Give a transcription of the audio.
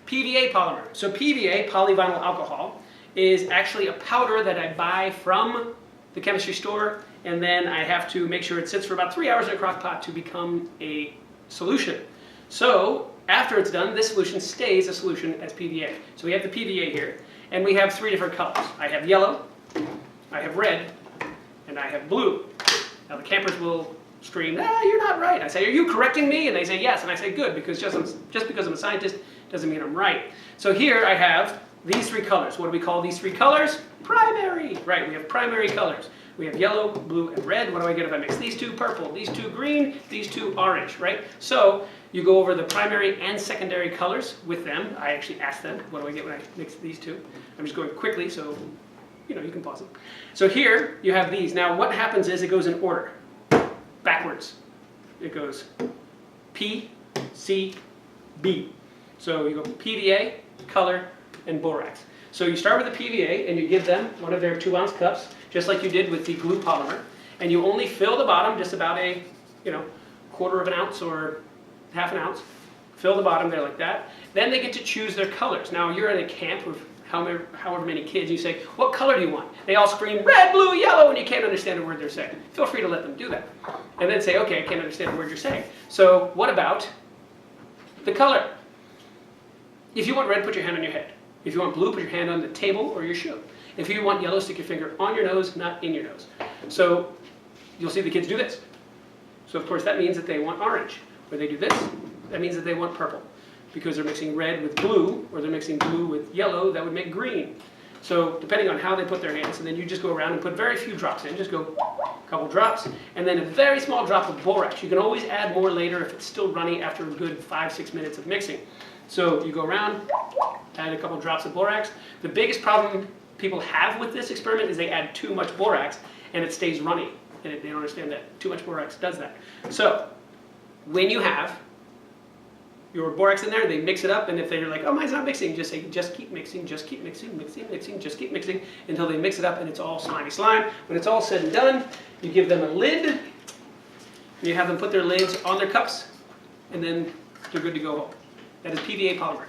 PVA polymer. So PVA, polyvinyl alcohol, is actually a powder that I buy from the chemistry store, and then I have to make sure it sits for about 3 hours in a crock pot to become a solution. So after it's done, this solution stays a solution as PVA. So we have the PVA here, and we have 3 different colors. I have yellow, I have red, and I have blue. Now the campers will scream, "Ah, you're not right." I say, "Are you correcting me?" And they say, "Yes." And I say, "Good, because just because I'm a scientist doesn't mean I'm right." So here I have these 3 colors. What do we call these 3 colors? Primary. Right, we have primary colors. We have yellow, blue, and red. What do I get if I mix these 2? Purple. These 2 green. These 2 orange, right? So you go over the primary and secondary colors with them. I actually ask them, what do I get when I mix these 2? I'm just going quickly, so you can pause it. So here you have these. Now what happens is it goes in order, backwards. It goes P, C, B. So you go PVA, color, and borax. So you start with the PVA and you give them one of their 2-ounce cups, just like you did with the glue polymer, and you only fill the bottom just about a 1/4 of an ounce or 1/2 an ounce. Fill the bottom there like that. Then they get to choose their colors. Now you're at a camp with however many kids, you say, "What color do you want?" They all scream red, blue, yellow, and you can't understand a word they're saying. Feel free to let them do that. And then say, "Okay, I can't understand a word you're saying. So what about the color?" If you want red, put your hand on your head. If you want blue, put your hand on the table or your shoe. If you want yellow, stick your finger on your nose, not in your nose. So you'll see the kids do this. So of course that means that they want orange. Or they do this, that means that they want purple. Because they're mixing red with blue, or they're mixing blue with yellow, that would make green. So depending on how they put their hands, and then you just go around and put very few drops in. Just go a couple drops, and then a very small drop of borax. You can always add more later if it's still runny after a good 5-6 minutes of mixing. So you go around, add a couple drops of borax. The biggest problem people have with this experiment is they add too much borax and it stays runny. And they don't understand that too much borax does that. So when you have your borax in there, they mix it up, and if they're like, "Oh, mine's not mixing," just say, "Just keep mixing, just keep mixing, mixing, just keep mixing," until they mix it up and it's all slimy slime. When it's all said and done, you give them a lid, and you have them put their lids on their cups, and then they're good to go home. That is PVA polymer.